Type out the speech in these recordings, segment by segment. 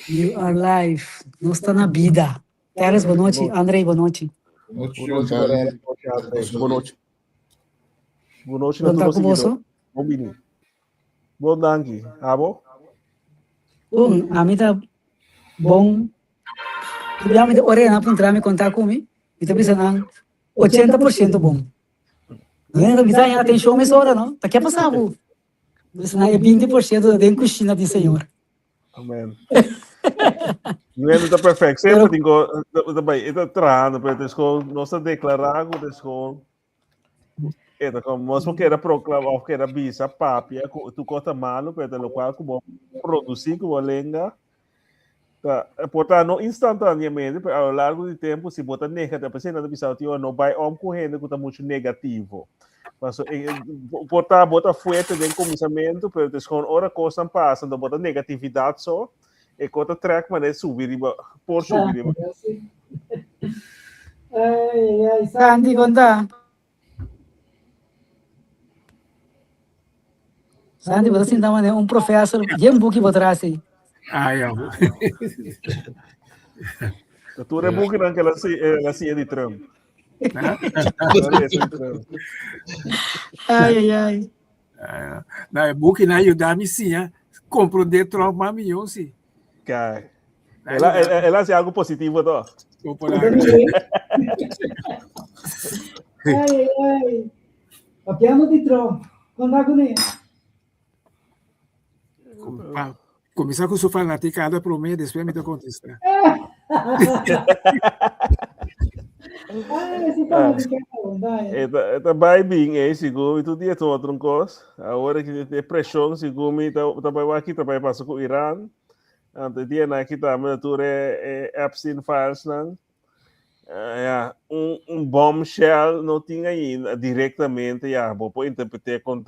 You are live. Não está na vida. Teres, boa noite. Andrei, boa noite. Boa noite, galera. Boa noite. Boa noite, Bom tá com você? Bom bini. Bom dangue. Abo? Bom, a mim tá bom. Realmente, orena para entrar me contar comigo. E tá pensando, 80% bom. Não é visar a atenção, mas hora não. Tá que passar, bu. Pensando, é 20% de coxina de senhor. Amém. Não é tá perfeito. Sempre tenho também é trano, para desco nossa declarar com desco. É como mas porque era proclamar que era bisa papi, tu corta malo, para lo qual como produzir como lenga. Tá, portanto, instantaneamente, ao longo do tempo, se botar negativo, a pessoa não vai correndo que está muito negativo. Mas, portanto, bota fuerte de começamento, pero descon hora coisa passa, então bota negatividade só, e conta track, mas subir, por subir. Sandy, conta. Sandy, você então é professor, e book botar assim. Tu é bom que não que ela se de Trump. Ai. Não, é bom que não ajudar-me sim, compreender Trump, mas melhor sim. Ela é algo positivo, tá? Ai. Papiano de Trump. Quando agonia. Começar com o sofá na ticada para o meio, depois me dá contestar. Também bem, segundo tu dia todo outra coisa. Agora que tem pressão, segundo também aqui também passa com o Irã. Antes dia na que também tu é Epstein Files não. Bombshell não tinha ainda diretamente, vou pôr interpretar com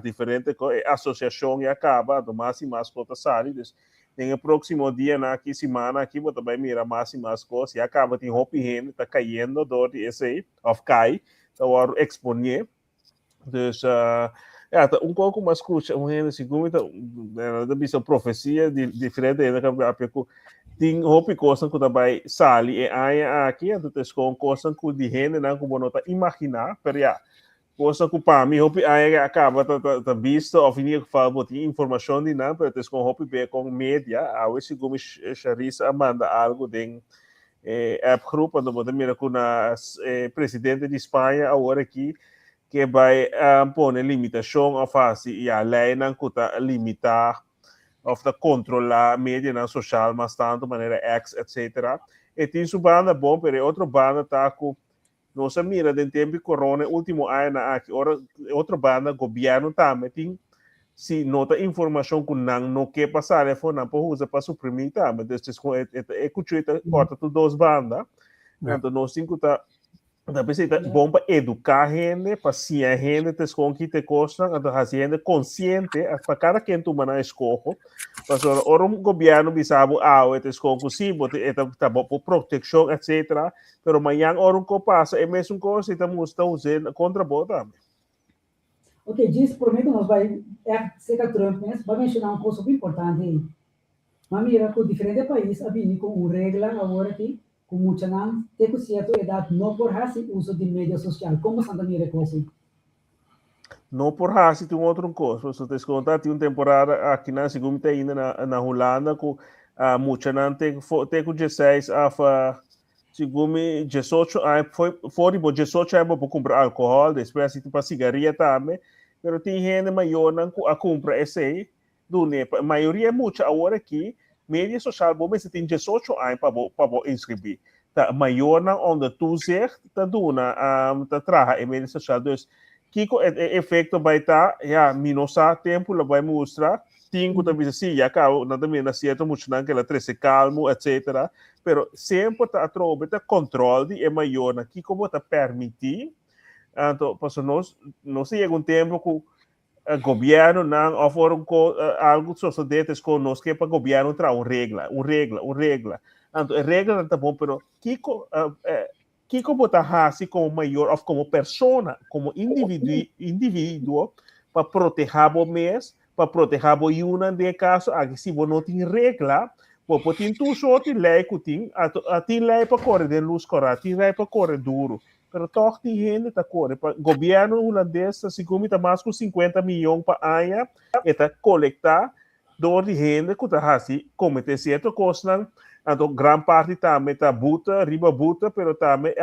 diferente associação e acaba, do mais e mais coisas saídas. Tem o próximo dia, aqui semana, aqui, vou também mirar mais e mais coisas, e acaba, tem roupa e está caindo, do esse, of cai, então, exponer. Dus, pouco mais curto, segundo, da profecia diferente, tem roupa coisa que também sali e aí aqui a tu com coisa que de gente não como não tá imaginar, pero coisa que para mim roupa aí acaba tá visto ou vinha que fala botar informação de não, pero com roupa bem com mídia, a esse como Charissa manda algo de app grupo onde botar mira com a presidente de Espanha agora aqui que vai pôr limitação a face e a lei não custa limitar of controlar a mídia social, mas tanto maneira X, etc. E tem sua banda bom, pero outra banda tá com nossa mira de tempo de corona, último ano aqui, outra banda governo também tem se nota informação que não quer passar, é for não pode usar para suprimir também, desses é que corta tu duas bandas, então nós temos que da pessoa bom para educar a gente, para se a gente te esconde te costa, então a gente consciente, para cada quem tu mana escolhe, para ora governo bisabo te esconde sim, tá bom por proteção, etc. Pero amanhã ora que passa é mesmo coisa, então estamos usando contra bota. Ok, disso por mim que nós vai ser que Trump, né? Vai mencionar coisa super importante. Mas mira, com diferentes países, a vir com uma regra agora aqui. Com muita não, tem que ser a idade não por raça uso de mídia social. Como Santa Mira coisa? Não por raça, tem outro coisa. Você tem que contar, tem uma temporada aqui na segunda ainda na Holanda, com muita não tem que 16 a segundo 18 foi 18 anos para comprar álcool, depois assim para cigarrilha também, mas tem gente maior não a comprar esse aí, a maioria é muita agora aqui, mídia social, bom, mas tem 18 anos para inscrever. Tá maior não onde tu ser, tá duna, tá traga em mídia social, dus que efeito vai estar, minosa tempo, ela vai mostrar, tem que também assim, já cá, também na certa muito não que ela trece calmo, etc. Pero sempre tá atrás tá controle é maior, aqui como tá permitir, então, para nós chega um tempo que o governo não oferece algo sociedades com nós que para o governo traz uma regra. Então, a regra tá bom, pero que como tá assim como maior ou como persona, como indivíduo para proteger o mês, para proteger o iuna de caso aqui se você não tem regra pode ter tu sorte lei que tem lei para correr de luz correr tem lei para correr duro pero toch tem gente tá correr para governo holandês se come tá mais com 50 milhões para ano e tá coletar dor de gente que tá assim cometer certo coisa então grande parte também tá buta riba buta pero também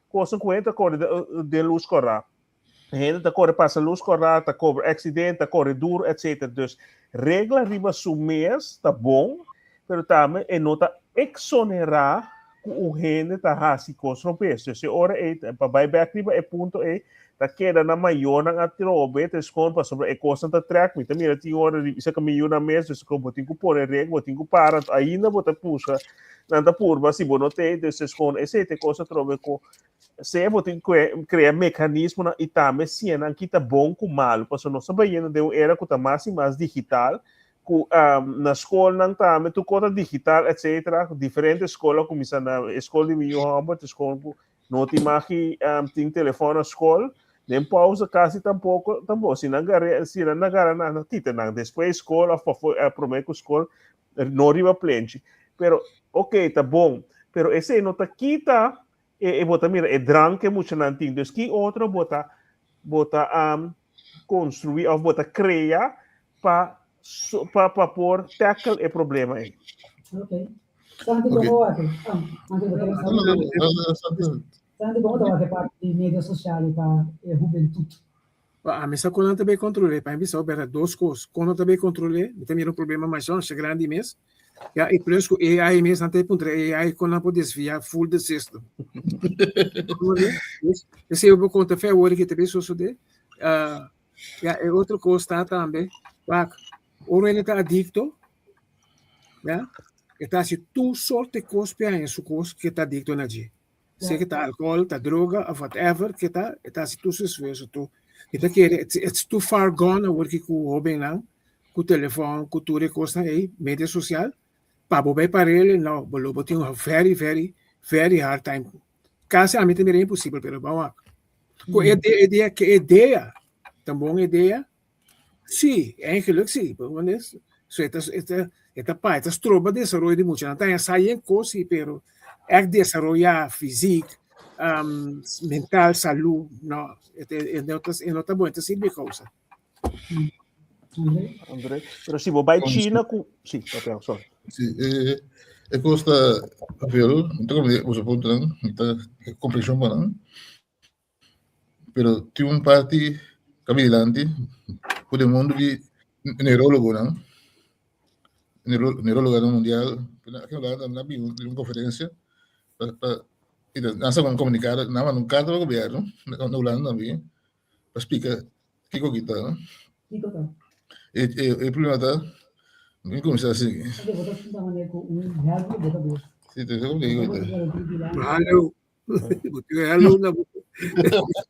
consequente correr de luz correr gente tá correr passa luz correr tá cobre acidente tá correr duro etc dus regra riba mês tá bom pero também é nota exonerar o gente tá assim construir se ora é para buyback riba é ponto é tá queda na maior na atrobe te esconde para sobre a coisa tá track me também tem hora isso que milhão na mês isso como tem que pôr regra tem que parar ainda botar puxa nada por mas se não tem se esconde esse te coisa trobe com se você tem que criar mecanismo e também se não que tá bom com mal porque nós sabemos de era que tá mais digital na escola não também tu conta digital etc diferentes escolas como na escola de meu Robert escola não tem mais que tem telefone na escola nem pausa quase tampouco se não agarra na tita não depois escola a primeira escola não riba plente pero ok tá bom pero esse não tá quita e bota mira é drang que muito não tem dus que outro bota construir ou bota criar para pôr tackle é problema aí. Ok. Santi, como vai? Santi, como vai a parte de mídias sociais para a juventude? A mesa quando também controle, para mim só era duas coisas. Quando também controle, também um problema mais grande mesmo. Ja, e plus com AI mesmo até ponto AI quando pode desviar full de system. Esse eu vou contar foi o que também sou de. Ja, e outra coisa também, o ele está adicto, ja, está se tu sorte cospe em sua coisa que está adicto na dia. Se que está álcool, está droga, ou whatever, que está se tu se esforça tu. Então que it's too far gone o que com o bem lá, com o telefone, com tudo coisa aí, mídia social. Para ele, não, vou ter very hard time. Quase a mim também é impossível, pero vamos lá. Com ideia, também ideia, sim, eigenlijk sim, mas isso, esta tropa de desenvolvimento de muito, não tem sair coisa, pero é desenvolver físico, mental, saúde, não, é não tá bom, é simples coisa. André, pero se vai China com, sim, sorry. Sì, e costa a vero, então usa ponto não, então compreensão para pero tem parte caminhante por o mundo de neurólogo não, neurólogo mundial, aqui lá na uma conferência para nós vamos comunicar, não no caso do governo, na Holanda também, para explicar que coisa não. E problema tá nem começar assim. Sim, tem como digo. Hello. Hello na.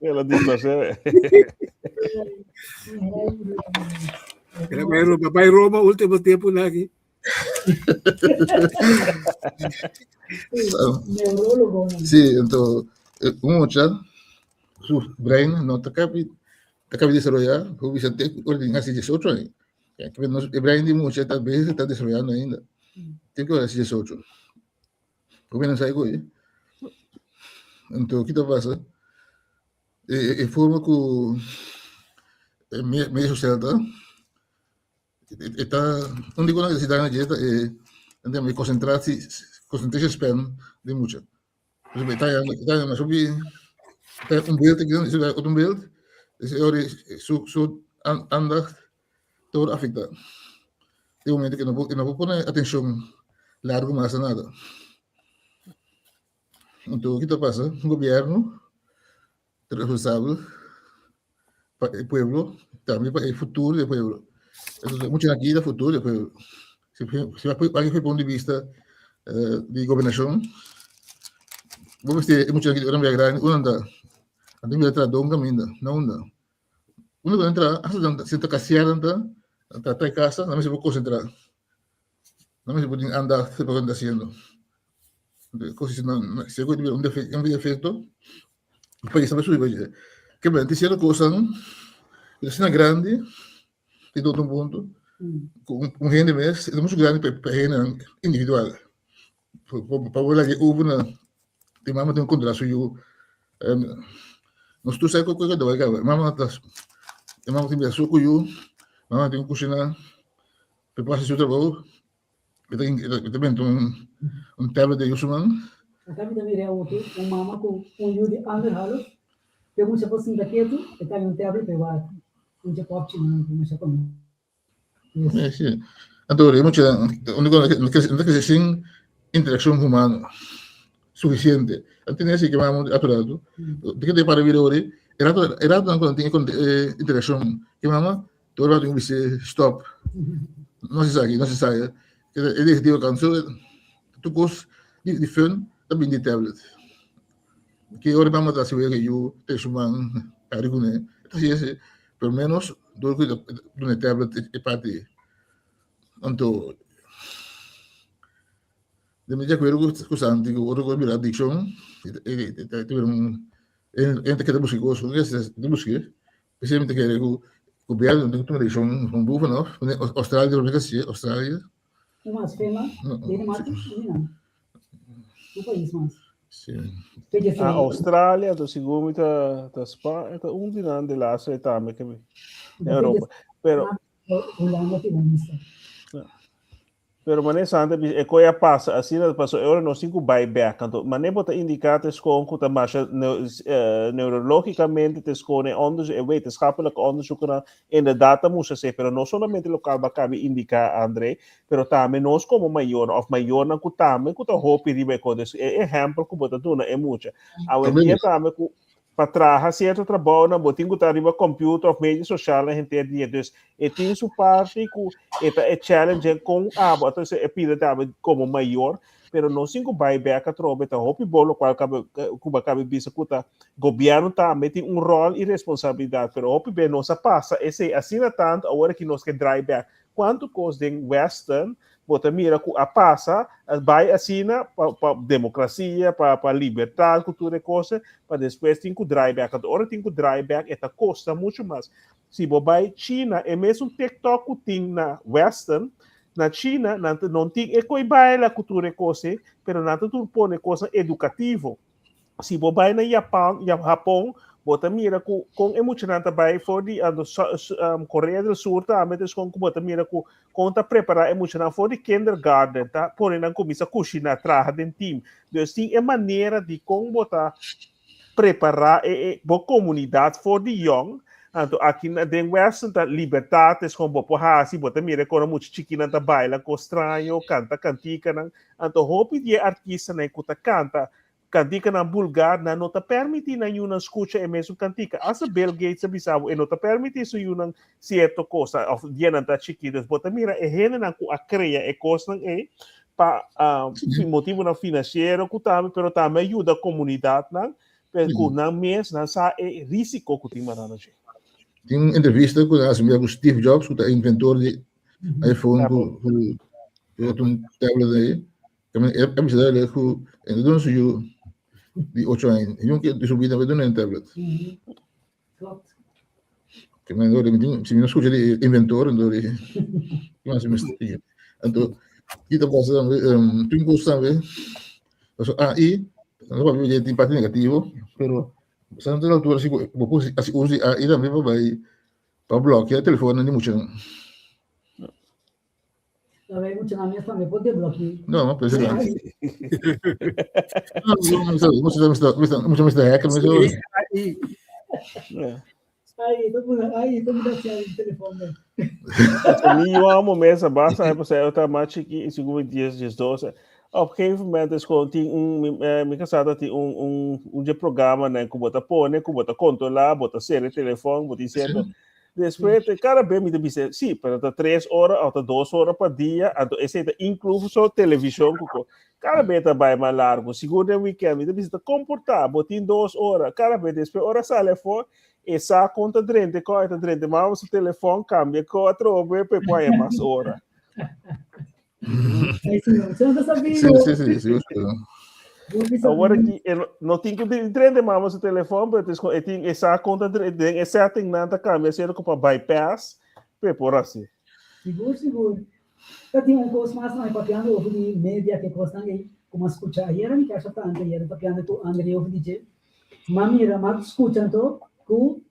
Ela diz você. Ela vai Roma último tempo lá aqui. Sim, então mucha su brain não está acaba de desarrollar, o Vicente ordem assim 18 anos. O brain de mucha talvez está desarrollando ainda. Tem que olhar assim 18. O que não sai coisa. Então o que está passando? É forma que meio social está não digo nada de cidade na dieta é concentrar-se span de mucha. Por exemplo, está na sobre build aqui um build esse hora su aandacht todo afectado. Tem um momento que não vou pôr atenção largo mais a nada. Então o que está passando? O governo responsável para o povo, também para o futuro do povo. Muito aqui do futuro do povo. Se vai para o ponto de vista de governação, vamos ter muito aqui de grande, uma anda, andando de entrar um caminho, não anda. Uma vai entrar, se está casseando, está em casa, não se pode concentrar, não se pode andar, se pode andar fazendo. Se eu tiver um defeito, o país está subir. Que bem, tem certa coisa, não? Ele é grande, de todo um ponto, com renda mesmo, é muito grande para renda individual. Para olhar que houve na, tem mama tem um contrato eu nós tu sai com coisa da vai mama tem pessoa com eu mama tem cozinha prepara seu trabalho tem também um tablet de Yusman Kami também é um mama com de underhalo. Eu muito assim daquilo, eu tenho um tablet privado. Muito pop não sei como. é sim então é muito não quer assim interação humana suficiente. Antes nesse que vamos aturado, de que te para vir hoje, era quando tinha interação, que mama, tu vai ter que dizer stop. Não se sai. Ele diz canção, tu gosta de fun, também de tablet. Que hora vamos dar se ver que eu te chamam a reconhecer. Então esse, pelo menos, do que do tablet é parte. Então de media quello che santi che ora come la diction e entra che da musicoso che se da musica specialmente che il governo di tutta diction un buffo no Australia non è che Australia Mas fema, Dinamarca, não. O país mas. Sim. A Austrália, do segundo da Espanha, um dinâmico de lá, se está me que na Europa. Pero mané santa é coisa passa assim não passou eu não sinto buyback então mané bota indicates com que também neurologicamente te escolhe onde é wetenschappelijk onderzoek en de data moest ser pero não somente local bacabe indicar André pero também nós como maior of maior na que também que tá hope de be coisas é exemplo que bota tudo é muito a dia também para trás certo trabalho na botinho que tá arriba computer of mídia social na gente dia dus e tem sua parte que é challenge com então é pida também como maior pero não sinto buyback a trobe tá hope bolo qual cabe bisa que tá governo também tem rol e responsabilidade pero hope bem nossa passa esse assim tanto agora que nós que drive back quanto custa em Western bota mira que a passa vai assina para democracia para liberdade cultura e coisa para depois tem que drive back agora tem que drive back eta custa muito mais se vai China é mesmo TikTok que tem na Western na China não tem a cultura e coisa pero não tudo põe coisa educativo se vai na Japão bota mira com emocionante vai for de Coreia do Sul também com bota mira com tá preparar emocionante for de kindergarten tá porém não começa a cozinhar trabalhar em time então tem maneira de como botar preparar a comunidade for de young então aqui na den Western tá liberdades com bopo assim bota mira com muito chiquina tá baila com estranho canta cantica então hope de artista né que tá canta cantica na bulgar na não te permite na uma escuta é mesmo cantica asa Bill Gates bisavo e não te permite isso uma certa coisa of dia não tá chiquitos bota mira é rena na a cria é coisa é para motivo na financeiro que também pero também ajuda a comunidade não porque na mês na sa é risco que tem manana tem uma entrevista com Steve Jobs que é inventor de iPhone com um tablet aí é me dá que não sei eu de 8 anos. Eu nunca subi na vida no tablet. Que me deu se não escuta de inventor, então mas me então kita passando tem coisa também aí não vai ver de parte negativo pero santo na altura se usa aí também para bloquear o telefone de muito Também muito na minha família pode bloquear. não mas não da hacker mas aí todo mundo assim no telefone. Eu amo mesmo basta é você eu tá mais que segundo dias de 12 porque infelizmente tem me casada tem de programa né que bota pôr que bota controlar bota ser telefone bota dizendo depois cada vez me dice sim para 3 horas ou 2 horas por dia então esse inclui só televisão cada vez vai mais largo segundo weekend me dice comportar botin 2 horas cada vez depois hora sale fora essa conta 30 mas o telefone cambia 4 horas depois é mais hora você não sabia sim agora que não tem que trende mais o telefone, mas tem essa conta essa tem nada cambia ser para bypass, por assim. Seguro. Eu tinha coisa mais na papiando over de média que costa aí, como escutar aí era me caixa tanto aí era papiando tu André over de mamira mas escutando que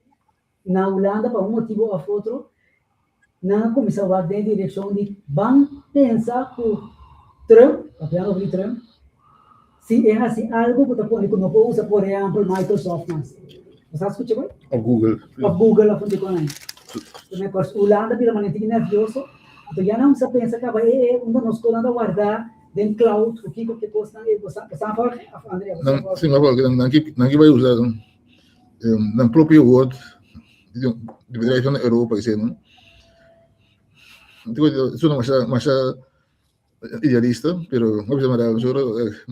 na Holanda por um motivo ou outro na comissão vai em direção de van pensar que Trump, papiando over de Trump, se é assim algo que tá pondo que não pode usar por exemplo Microsoft mas você escuta bem? Op Google. A Google a fundo com aí. Também por Holanda pela maneira nervioso. Então já não se pensa que vai nós podemos guardar dentro cloud o que custa você fala André Não, sim, mas não vai usar no próprio Word de verdade na Europa, isso não. Então, isso não é mais idealista, pero não precisa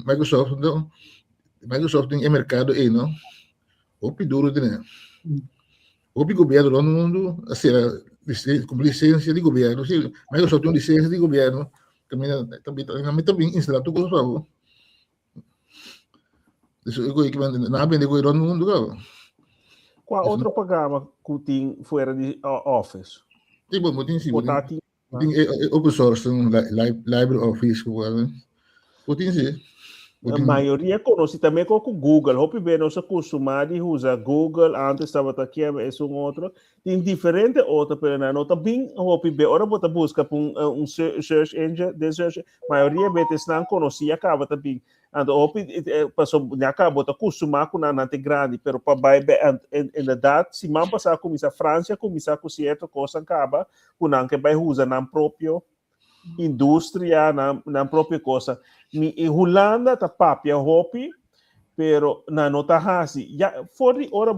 mais Microsoft tem mercado aí, não? O duro de né? O governo do mundo, assim, com licença de governo, Microsoft tem licença de governo, também instalar tudo isso. Isso é que não vende com o mundo, cara. Qual outro programa que tem fora de Office? Tipo, tem sim, Portátil. tem open source, LibreOffice, tem sim. A maioria conhece também com o Google. Hope bem, nós acostumamos a usar Google. Antes estava aqui, é um outro. Tem diferente outro, mas não também hope bem. Ora, bota busca por search engine, de search. A maioria vezes não conhecia, acaba também. Então, hope passou, acaba bota acostumar com a nante grande, pero para vai em verdade, se man passar com a França, começar com certa coisa acaba, com não que vai usar na própria indústria, na própria coisa. Em Holanda tá papia hopi, pero na nota hasi. Já fora ora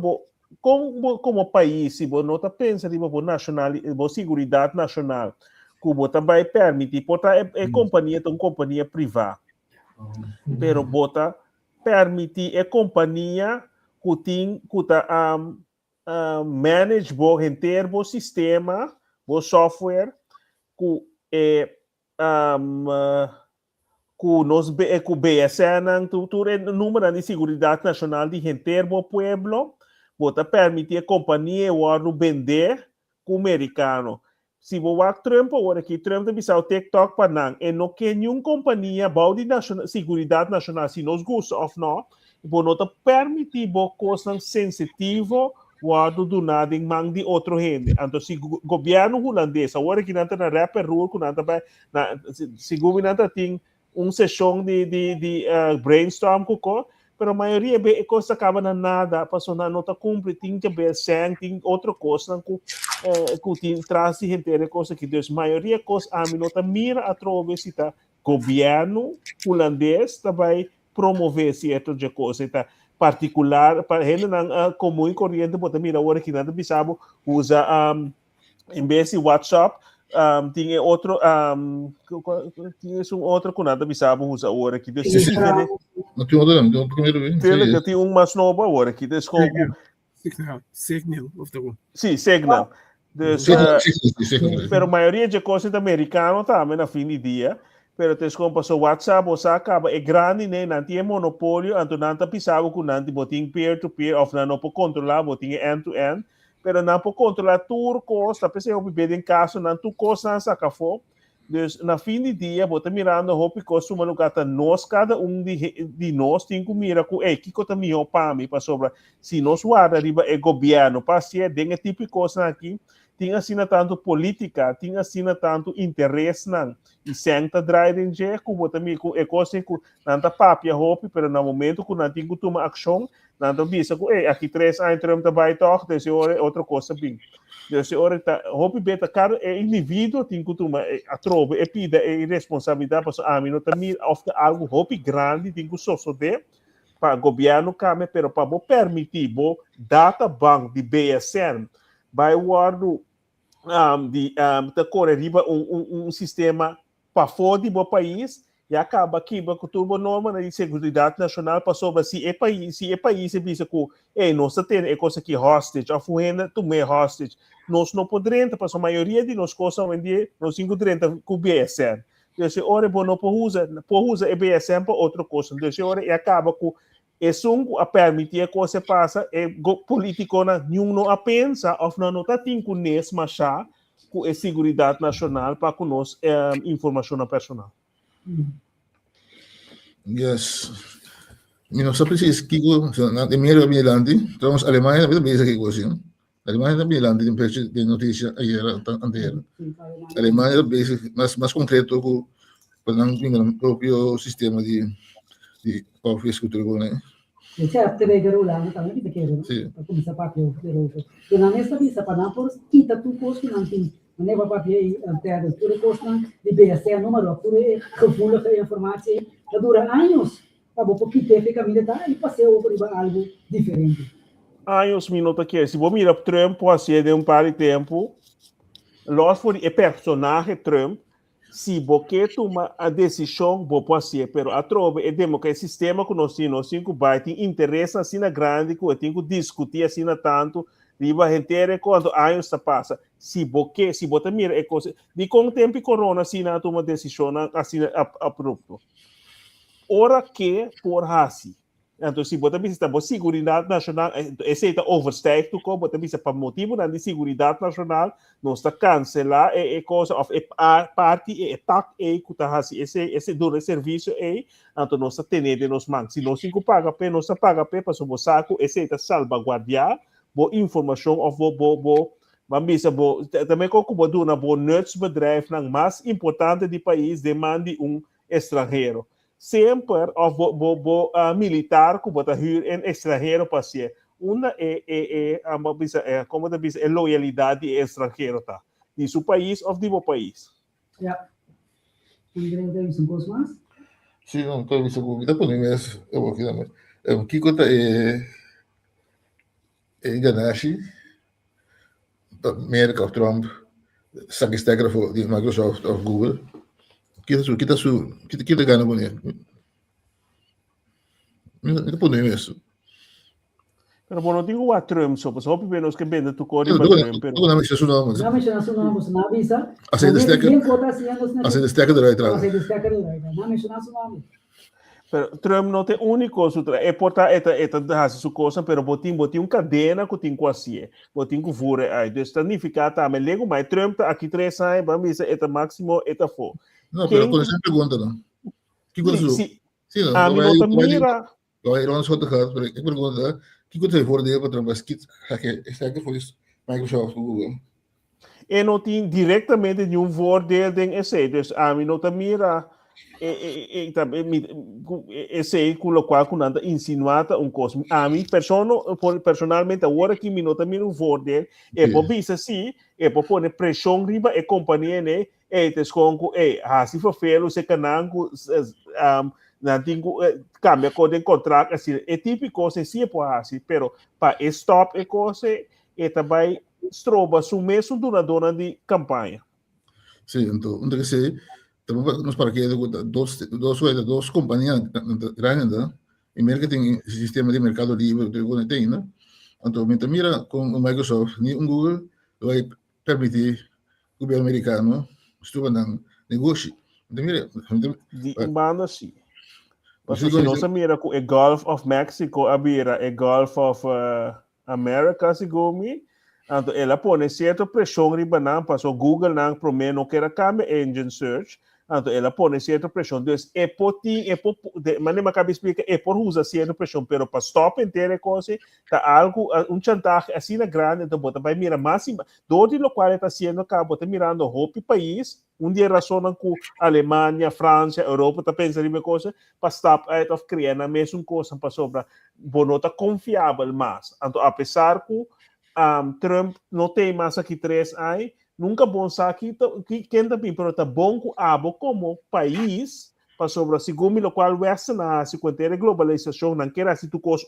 como país, se você não tá pensa de bo nacional, bo seguridade nacional, que também permite, pota é companhia privada. Pero bota permite companhia que tem que tá manage bo inteiro bo sistema, bo software que com o BSN, o número de segurança nacional de inteiro do pueblo, bota permitir a companhia vender com o americano. Se você Trump, agora que Trump deve usar o TikTok para não, e não quer nenhuma companhia de segurança nacional, se nós gostamos ou não, você não permitir coisas sensitivas do nada em mão de outro gente. Então, se o governo holandês, agora que não está na rapper rule, se o governo tem sessão de brainstorm, pero a maioria é coisa acaba na nada, passou na nota cumpre, tem que ver sem, tem outra coisa que traz de gente, coisa que Deus, maioria coisa a mim nota mira a trove se tá governo holandês vai promover certo de coisa, tá particular para ele não comum e corrente, bota mira agora que nada bisabo usa em vez de WhatsApp tinha outro tinha outro que nada bisabo usa agora que Deus não tem outro não, primeiro vez. Tem mais novo agora que desculpa Signal of the one. Sim, Signal. Pero a maioria de coisas americano também na fim de dia. Pero te com o WhatsApp, você acaba é grande, né? Não tem monopólio, então não está pisado com não tem peer-to-peer, ou não pode controlar, tem end-to-end. Pero não pode controlar tudo coisa, pensei eu viver em casa, não tu coisa não saca fo. Dus na fim de dia, você mirando o que coisa uma lugar nós cada de nós tem que mirar com que coisa melhor para mim, para sobre se nós guarda riba é governo, para ser dengue tipo de coisa aqui. Tinha assim tanto política, tinha assim tanto interesse não. E senta driving je, como também é coisa que não tá papia hope, pero no momento que não tem que tomar ação, não tá visa que aqui 3 anos Trump vai tocar, desse hora outra coisa bem. Desse hora tá hope beta cada indivíduo tem que tomar a trova, é pida é responsabilidade para a mim não também of algo hope grande tem que suceder para governo came, pero para permitir bo data bank de BSN vai guardo de correr sistema para fora do país e acaba aqui com tudo norma de segurança nacional para sobre se é país é visa que nós tem coisa que hostage a fuenda tomei hostage nós não podemos para a maioria de nós coisas vender nós encontramos com BSN desse hora não pode usar a BSN para outra coisa desse hora e acaba com isso a permitir que você passa político não a pensa ou não está tem com nesse machá com a segurança nacional para conosco informação personal. Yes. Não só precisa que na primeira Milandi, então a Alemanha também pensa que coisa. A Alemanha também Milandi tem preço de notícia aí anterior. A Alemanha pensa mais concreto com o próprio sistema de própria escultura, né? Certo, vai garolar, também kita quero. Para começar a papel, e na nesta visa para não por kita tu custo não tem, não é para papel até tudo custo de BSC número, tudo é confunda a informação, dura anos. Acabou porque teve caminho tá e passei por algo diferente. Anos minutos aqui, se você mira Trump, assim de par de tempo, logo for o personagem Trump, se você toma a decisão, você pode ser, pero a trova é que sistema que nós temos, tem interesse assim na grande, que tem que discutir assim na tanto, riba gente quando anos se passa, se você mira é coisa, de com o tempo corona assim na toma decisão assim abrupto. Ora que por assim, então se você precisa de segurança nacional, esse está overstep tu como você precisa para motivo de segurança nacional, nós está cancelar coisa of parte ataque que está assim, esse duro serviço então nós está tendo nos mãos, se nós não paga pé, nós está paga pé para o saco, esse está salvaguardar boa informação of mas também como do na boa nutsbedrijf não mais importante do país demande estrangeiro. Sempre militar que bota em estrangeiro para ser uma como diz é loyalidade estrangeiro tá de seu país ou de seu país. Ja. André, isso um pouco mais? Sim, não estou vendo como está por mês, eu vou aqui também. O que conta é Ganache, Merkel, Trump, Sagistégrafo de Microsoft ou Google. Kita gana com ele. Não podemos isso. Pero bom, não digo a Trump só, só para nós que vende tu cor e para Trump, pero não me chama nome. Não me chama nome, não avisa. Assim destaca de lá atrás. Assim destaca de lá, não me chama nome. Pero Trump não tem único é portar esta sua coisa, pero botin cadena que tem quase, botin que fura aí, então significa também lego mais Trump aqui 3 anos, vamos dizer, é máximo é for. Não, pero por essa pergunta não. Que coisa? Sim, não. A mim não mira. Vai lá no seu caso, pero que pergunta, que coisa for de para Trump, que foi isso, Microsoft, Google. E não tem diretamente nenhum voordeel em esse, dus a mim não mira esse com o qual que nada insinuata coisa. A mim personalmente agora que me não mira voordeel, é por isso assim, é por pôr pressão riba e companhia né, desconto assim for feio se canango não tem cambia com contrato assim, é típico assim é por assim, pero para stop é coisa e também estroba sumesso de uma dona de campanha. Sim, então que sei nos para que duas companhias grandes e marketing sistema de mercado livre que tem, né? Então mira com o Microsoft nem Google vai permitir o governo americano estuvar um negócio. De banda sim. Porque se nós mira com o Gulf of Mexico, a Gulf of America, se gomi, então ela põe certa pressão riba não, para o Google não promete não quer câmbio engine search, então ela põe certa pressão. Então é por mas nem acaba explicar é por usar certa pressão, pero para stop inteira coisa, tá algo chantagem assim na grande, então bota vai mirar máxima, do de lo qual está sendo acaba bota mirando o país, dia razão com Alemanha, França, Europa tá pensando em coisa, para stop out of criar na mesma coisa para sobra, bonota confiável mais. Então apesar que Trump não tem mais aqui 3 anos, nunca bom sabe quem também, pero tá bom que abo como país para sobre segundo o qual Western se conter globalização não quer assim tu cos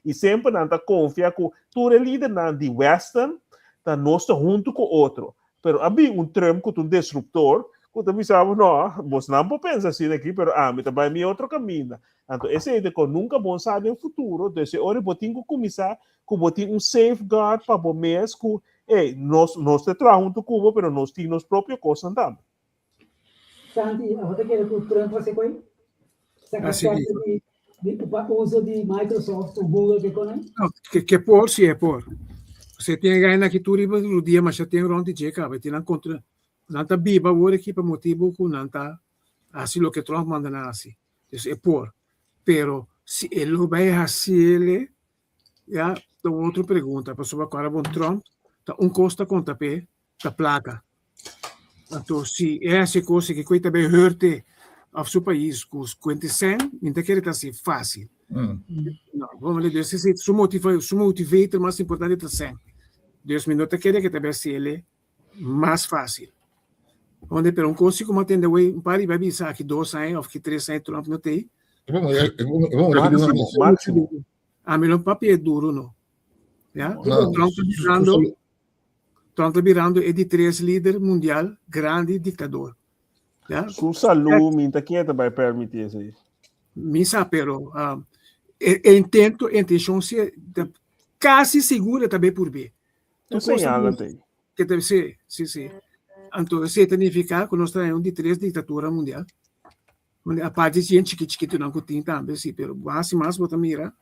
e sempre não tá confia que tu é líder não de Western tá nós junto com outro, pero havia Trump que um disruptor que também sabe não, você não pode pensar assim aqui, pero me também é outro caminho. Então esse é de que nunca bom sabe no futuro, desse hora botinho que começar que botinho safeguard para o mês que nós te trabalhamos junto com Cuba, pero nós temos própria coisa também. Santi, você quer que o Trump faça com ele? O uso de Microsoft, o Google que conhece? Que por, sim, é por. Você tem ganho aqui tudo o dia, mas já tem ronde de cá, vai ter na contra, não tá biba o aqui para motivo que não tá assim o que Trump manda na assim, é por, pero se ele vai assim ele, já tem outra pergunta, pessoa agora bom Trump, tá custa conta pé, tá placa, então se é essa coisa que coita bem hurte ao seu país, com os 50 não quer estar assim fácil. Não, vamos dizer, se o motivator mais importante é sempre. Deus me nota que também se ele mais fácil. Onde pero coisa como atender um par e vai pensar que 2 anos ou que 3 anos Trump não tem. Máximo. A melhor papel é duro não. Já? Trump está virando é de 3 líder mundial, grande ditador. Já? Sua saúde, minta que vai permitir isso aí. Misa pero intenção se quase segura também por ver. Não sei nada tem. Que deve ser, sim. Então, isso significa que nós temos de 3 ditaduras mundial. A parte de gente que não tem também, sim, mas mais bota mira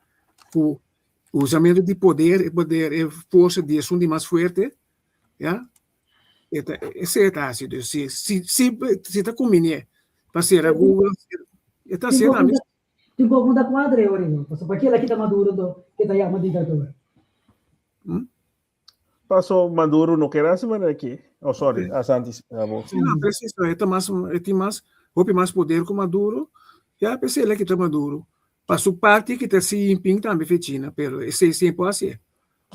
o usamento de poder e força de som de mais forte, já? Esse é assim, se está combinando para ser a Google, está sendo a mesma. Tem como da quadra, Orino. Para aquele aqui está maduro que está aí uma ditadura. Passou Maduro não quer essa maneira aqui. Oh, sorry, a Santis. Não, preciso, tem mais poder que Maduro. Já pensei que está Maduro. Passou parte que está Xi Jinping também fetina, pero esse sempre assim.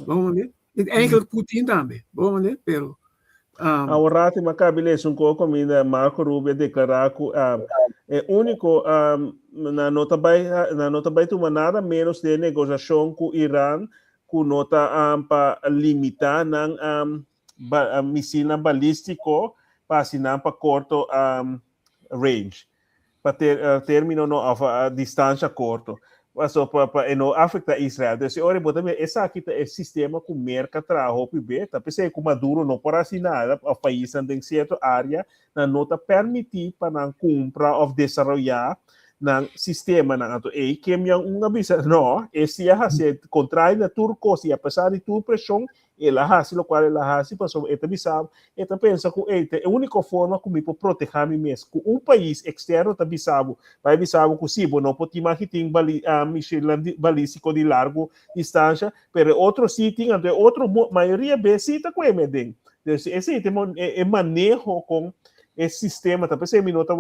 Vamos ver. É que Putin também. Vamos ver, pero a orate macabile um pouco ainda Marco Rubio declarar que é único na nota vai tomar nada menos de negociação com o Irã que nota para limitar na missile balístico para assinar para curto range para terminar a distância curta. Passo para não afetar Israel. Então, se olha, também essa aqui é sistema que merca trabalho bem, tá? Pensei que Maduro não pode assinar a país em certa área, na nota permitir para não comprar ou desenvolver na sistema na e que me avisa não esse é se contrai na turco se apesar de tua pressão ela hace lo qual ela hace passou eta bisabo eta pensa que é a única forma como eu proteger mim mesmo um país externo tá bisabo vai bisabo que se não pode imaginar tem missile balístico de largo distância pero outro sítio ante outro maioria vezes tá com emedem esse é manejo com esse sistema tá pensando minuto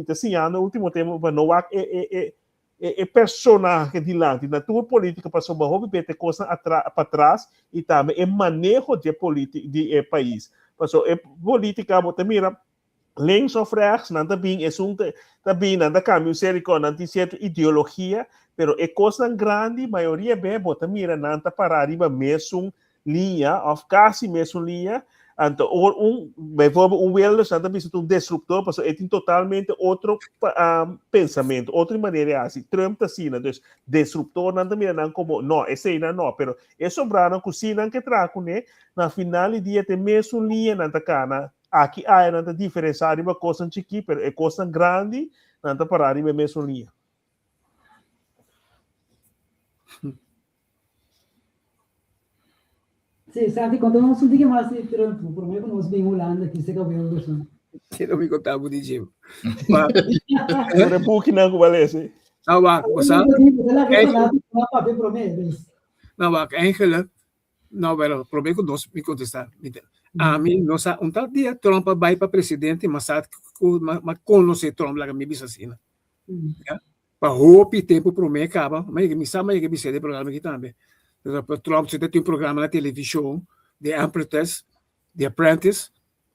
assim no último tempo não é personagem de lá na tua política passou uma hobby ter coisa para trás e também é manejo de política de país passou é política você mira links of rechts não também é também não caminho sério com não tem certa ideologia pero é coisa grande maioria bem você mira não tá para arriba mesmo linha of quase mesmo linha. Então, Wilders também é um disruptor, porque ele tem totalmente outro pensamento, outra maneira assim. Trump está assim, então, disruptor não também não como, não, esse aí não, pero é sobrado que se não que trago, né? Na final do dia tem mesmo linha na cana, aqui há uma diferença, uma coisa chiquita, pero é coisa grande, não tá para a mesma linha. Sì, senti, quando non si dice mai si per me non sbingolando che si capiva così. Che non mi contavo dicevo. Ora pouco não valesse. Nou, wacht, eigenlijk, nou wel, probeer ik dus me contestar. A mim, nós um tal dia Trump vai para presidente, mas sabe conhecer Trump lá que me bisa assim, para roupa tempo para mim acaba, mas que me sabe que me sei de programa aqui também. Trump você tem um programa na televisão de Apprentice,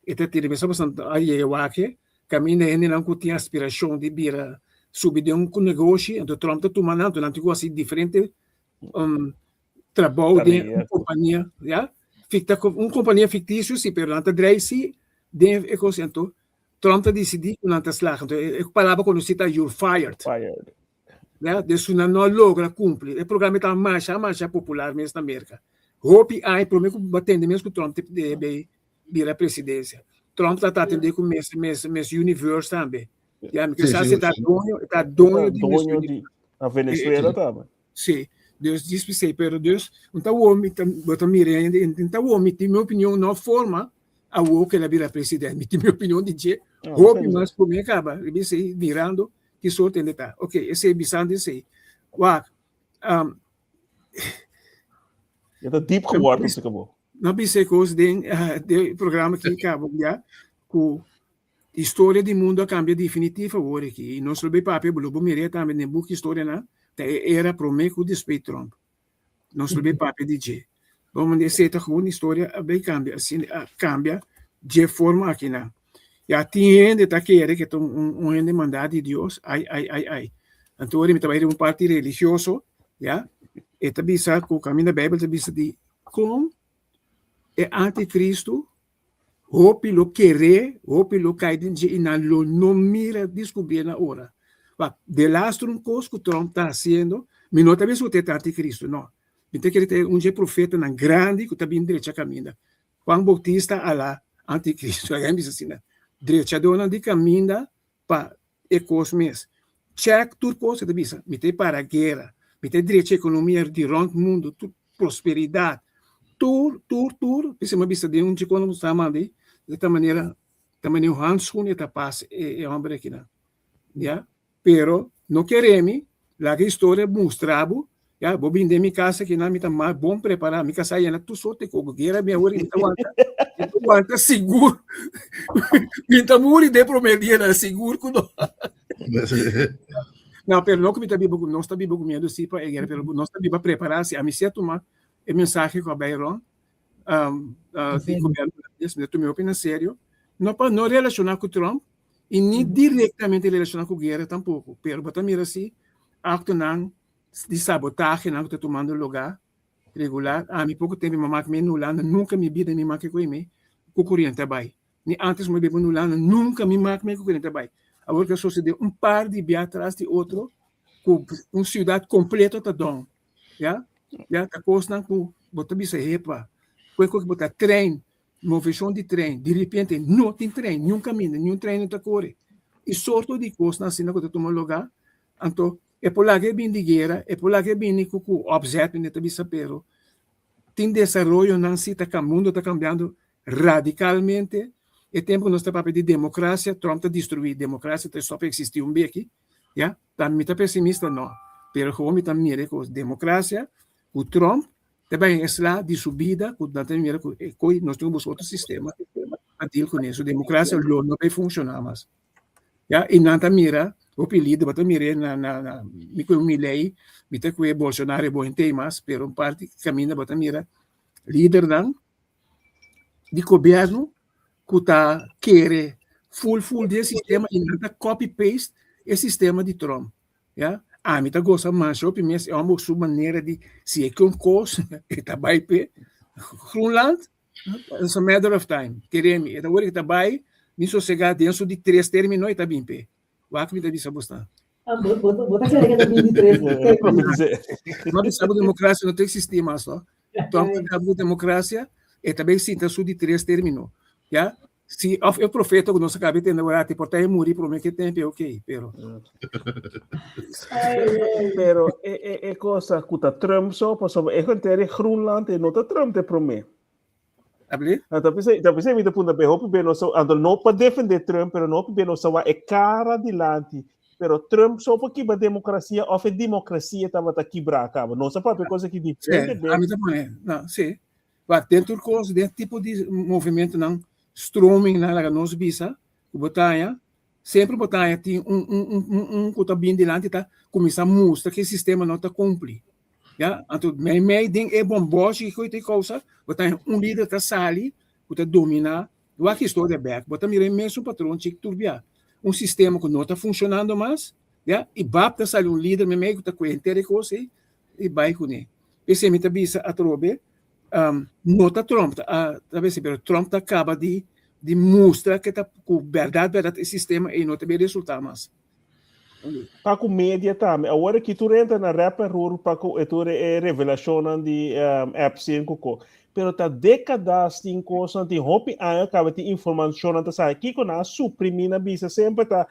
e tem mesmo aí eu aqui, caminha ainda não tinha aspiração de vir subir de um negócio, então Trump está tomando não tem assim diferente trabalho de uma companhia, já? Fica com uma companhia fictícia, sim, mas não está dreise de então Trump está decidido não está slag, então a palavra quando cita you're fired. Né? Isso não logra cumprir. O programa está mais popular mesmo na América. Hope aí para mim batendo mesmo que Trump deve vir à presidência. Trump está atendendo com Miss Universe também. Já me está dono de a Venezuela também. Sim. Deus diz para você, pero Deus não está o homem, bota mirando, não está o homem, tem minha opinião, não forma a o que ele vira presidente. Tem minha opinião de que roupa mais por mim acaba, ele disse virando que sorte ele está. Ok, esse é bisando esse. Uau. É deep geworden, isso acabou. Não pensei coisa de programa que acabou já com história do mundo cambia definitiva agora que nós não papel bolo mire também nem book história na era promeco de Space Trump nós não papel de G vamos dizer tá com história bem cambia assim cambia de forma aqui na já tinha de tá querer que um mandado de Deus ai então ele me trabalha um partido religioso já e também sabe com o caminho da Bíblia também se de como é anticristo hopi lo querer, hopi lo cair e não mira descobrir na hora. De lastro um coisa que o Trump está fazendo, mas não talvez o ter anticristo, não. Então que ele tem profeta na grande que está bem direita caminha. Juan Bautista a lá anticristo, aí diz assim, direita dona de caminha para ecos mês. Check tudo coisa da bisa, me tem para a guerra, me tem direita economia de rond mundo, prosperidade. Tur, isso é uma vista de chico não está mal de maneira o handschoen está paz é homem aqui não, já, pero não queremos lá que história mostrava, já, vou vir de minha casa que não me está mais bom preparar, minha casa ainda tu só te cogo, guerra minha hora então aguanta seguro, me está morrendo de prometer seguro que não, pero não que me está vivo, não está vivo com medo sim para guerra, pero não está vivo preparar se a mim se tomar é mensagem com a Bayron, de governo, de minha opinião, sério, não relacionar com o Trump e nem diretamente relacionar com a guerra tampouco, pero também assim, acto de sabotagem não está tomando lugar regular, a mim pouco tempo mamãe me no Holanda, nunca me vida me marque com ele, com corrente vai, nem antes me bebo no Holanda, nunca me marque com corrente vai, agora que sucedeu par de dias atrás de outro, com cidade completa tá dom, já tá coisa com botar bisa repa foi que botar trem movição de trem de repente não tem trem nenhum caminho nenhum trem não tá corre e sorto de coisa assim que tá tomando lugar então é por lá que vem de guerra é por lá que vem com o objeto de bisa pero tem desenvolvimento não se tá mundo tá cambiando radicalmente é tempo que nós está para de democracia Trump tá destruir democracia tá só para existir bem aqui já tá me tá pessimista não pero como tá mire com democracia o Trump também é lá de subida, nós temos outro sistema a deal com isso. A democracia não vai funcionar mais. E não mira, o apelido, bota mira na lei, bita que Bolsonaro é bom em temas, pero um parte caminha, bota mira, líder de governo que está querer full desse sistema e não copy-paste esse sistema de Trump. A mim tá gostando mais, eu penso é uma maneira de se é que um coisa está bem pe Groenland, it's a matter of time. Queremos, é agora que está bem, me sossegar dentro de 3 terminou e está bem pe. O que me dá isso bastante. Bota aquele que está bem de 3. Não sabe democracia não tem sistema só. Então a democracia é também sim tá de 3 terminou, já? Se o profeta que nós acabamos de entender, te portar morrer por mim que tempo é ok, pero é coisa que o Trump só passou, é que ter Groenland e não tá Trump te promete. Abli? Então me punta bem, hope bem nosso, não para defender Trump, pero não bem nosso é cara adiante. Pero Trump só porque a democracia, ou a democracia estava tá quebrar acaba. Não só para coisa que diferente. A mim também, não, sim. Mas dentro do coisa, dentro tipo de movimento não stroming na nossa bisa, o botanha, sempre botanha tem que tá bem delante tá começar a mostrar que o sistema não tá cumpre. Já, então meio ding é bom boche que tem coisa, botanha líder tá sali, que tá dominar, o que estou de back, botanha mira mesmo patrão que turbia, sistema que não tá funcionando mais, já, e bapta sali líder meio que tá com inteira coisa e vai com ele. Esse me tá bisa a trobe não está Trump, talvez pero Trump acaba de mostrar que está com verdade o sistema e não tem resultado mais. Para com média também, agora que tu entra na rapper para com tu revelação de apps em coco, pero tá décadas em coisa de hope acaba de informação tá sai aqui com a suprimir na bisa sempre tá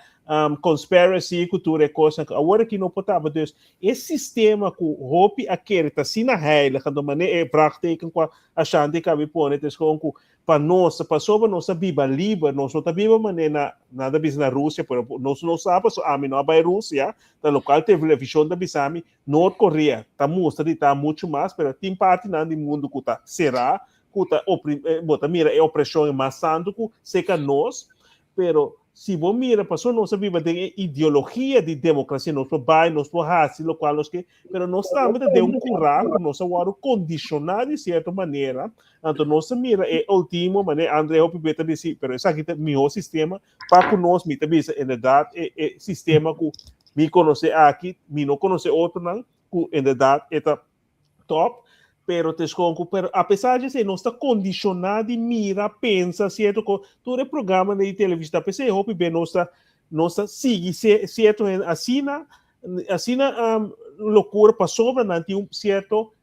conspiracy, cultura e coisa. Agora que não potava, dus esse sistema que o hopi aquele tá assim na heilig, quando mané prakteken com a chante que a põe, então com para nós, para sobre nossa biba livre, nós não tá biba mané nada bis na Rússia, por nós não sabe, so a mim não vai Rússia, da local televisão da bisami, Norte Coreia, tá mostra tá muito mais, pero tem parte na do mundo que tá será, que tá bota mira é opressão mais santo que seca nós, pero se você mira, passou nossa vida tem ideologia de democracia, nós vai, nós fazemos, lo qual nós que, pero nós também de curado, nós vamos condicionar de certa maneira, então nós mira é último, maneira André Hopi beta disse, pero esse aqui é meu sistema, para que nós mita bisa, em verdade é sistema que me conhece aqui, me não conhece outro não, que em verdade é top. Pero pero apesar de ser não está condicionado de mira, pensa, certo? Todo programa de televisão, pensei, hope bem, não está sigue certo, assina loucura para sobre, não tem certo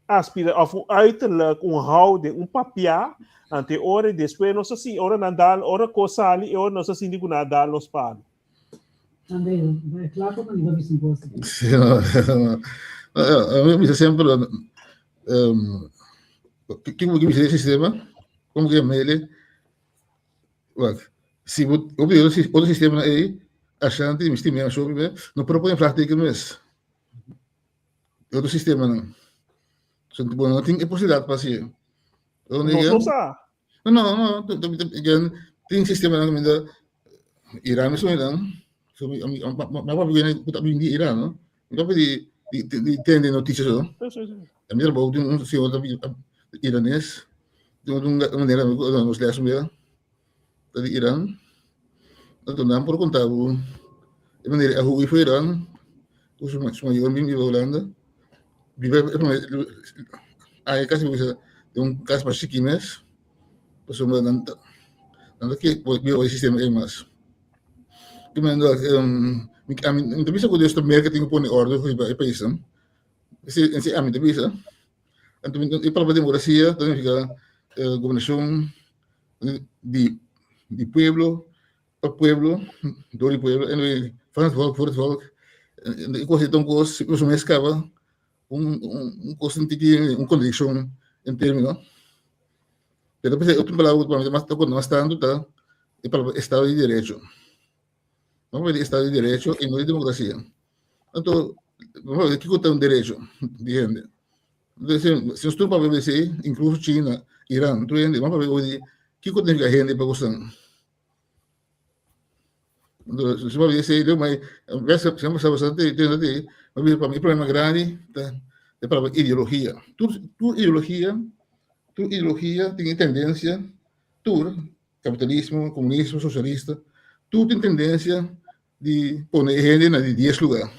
aspira, uiterlijk, houding, papel, ante hora depois não sei, hora nadal, hora cosali, hora não sei se nadal nos pano. André, é claro que não vai ser impossível. Sí, a mí me dice siempre, ¿qué me dice el sistema? ¿Cómo que me le? Si otro sistema ahí, achando me estima sobre, no propõe prática mais. Outro sistema não. Não tem possibilidade para ser. Não sabe. Não, tem sistema não ainda Irã não não. Mas vai vir de Irã, não? Então de entender notícias não. A minha irmã tem senhor iranês, tem uma maneira nos leste mesmo, de Irã. Então não por contar o maneira a rua foi Irã, os maiores mim de Holanda, vive aí quase você tem caso para chiquinhas, passou uma nada que vive o sistema é mais. Que mando então bisa que Deus também que tem que pôr em ordem o país, não? Esse a mim também bisa. Então e para a democracia também fica governação de pueblo para pueblo, do pueblo, e van volk voor het volk. E coisa então coisa, os mais escava coisa tem contradição em termos. Pero depois outro palavra mas quando nós estamos tá é para Estado de Direito. Vamos ver Estado de Direito e não de democracia. Então, vamos ver o que é um direito de gente. Se nós estamos para ver incluso China, Irã, vamos ver o que é a gente para gostar. Se vai ver mas sempre bastante tem para mim problema grande é para ideologia. Tu ideologia tem tendência, capitalismo, comunismo, socialista, tu tem tendência de pôr gente na de 10 lugares.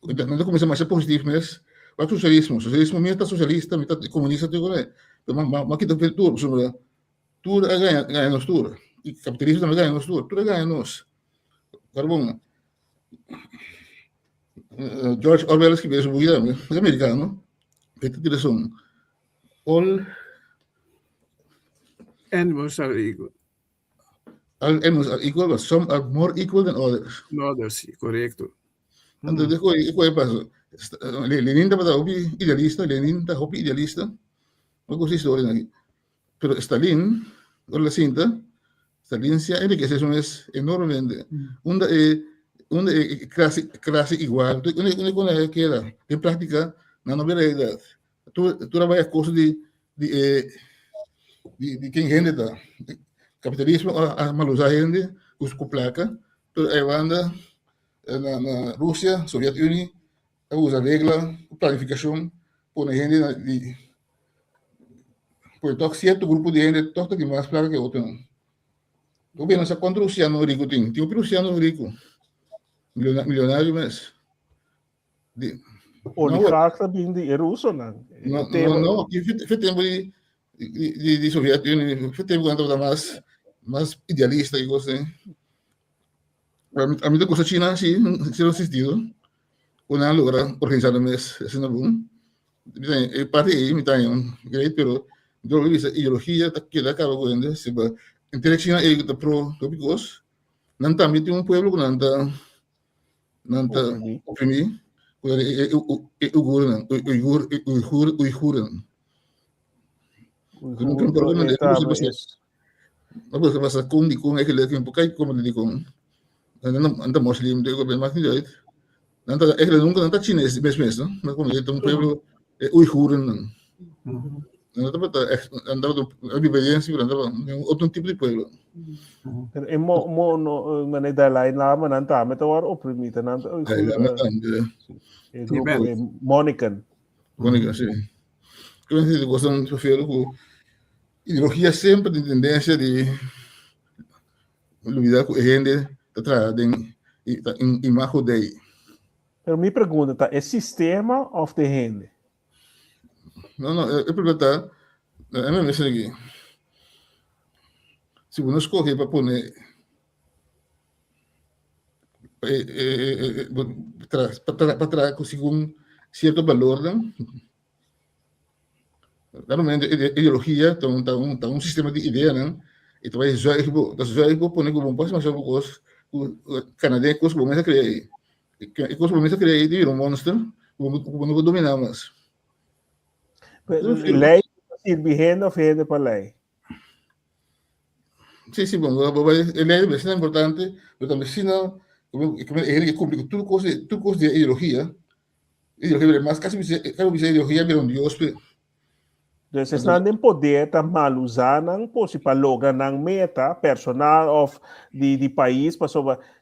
Então, começa mais a positivo, mas o socialismo mesmo está socialista, está comunista, mas que está feito tudo ganha nós tudo. E capitalismo também ganha nós tudo ganha nós. Agora, George Orwell escreveu esse livro, é americano, feita direção. All animals are equal. All animals are equal, but some are more equal than others. No others, sí, correcto. Entonces, ¿qué pasa? Lenin estaba idealista, no cosa historia aquí. Pero Stalin, por la cinta, Stalin se enriquece enormemente. Una clase igual, una queda en práctica, na novidade. Tu trabalha cosas de quem gente tá. Capitalismo a malusar gente, os com placa, tu anda na Rússia, Soviética União, usa regra, planificação, põe gente de por toque certo grupo de gente, toque de mais placa que outro. O governo sabe quanto russiano rico tem um russiano rico, milionário, mas oligarca vindo de russo, não? Não, foi tempo de Soviética União, foi tempo quando estava mais idealista e coisa. A mim da coisa China, sim, não assistido. Una logra organizar mais esse não é parte aí, me tá great, pero eu vi essa ideologia que acaba com se ba intelectual é da pro tópicos não também tem pueblo que não está oprimido, Uiguren. Não tem problema de você passa com aquele que porque como ele com anda muslim de que bem mais não é ele nunca não está chinês mesmo mas como ele tem pueblo Uiguren não está para andar a vivência anda outro tipo de pueblo mana da lain lama nanta meta war oprimido nanta Monican sim que eu digo gostam de fazer com ideologia sempre de tendência de olvidar que a gente está em imagem dele. Pero me pergunta, tá? É sistema of the hand? Não, eu perguntar, é mesmo isso aqui. Se você escolher para pôr para trazer consigo certo valor, realmente ideologia tá um sistema de ideia, né? E tu vai já pôr como um passo mais algo os canadenses começam a criar e começam a criar de um monstro como não dominar mais. Lei sirviendo frente para lei. Sim, bom, ele é bastante importante, mas também se não ele cumpre tudo coisa de ideologia mas casi ideologia vira Deus. Então, se estão em poder, está mal usando para lograr uma meta personal de país,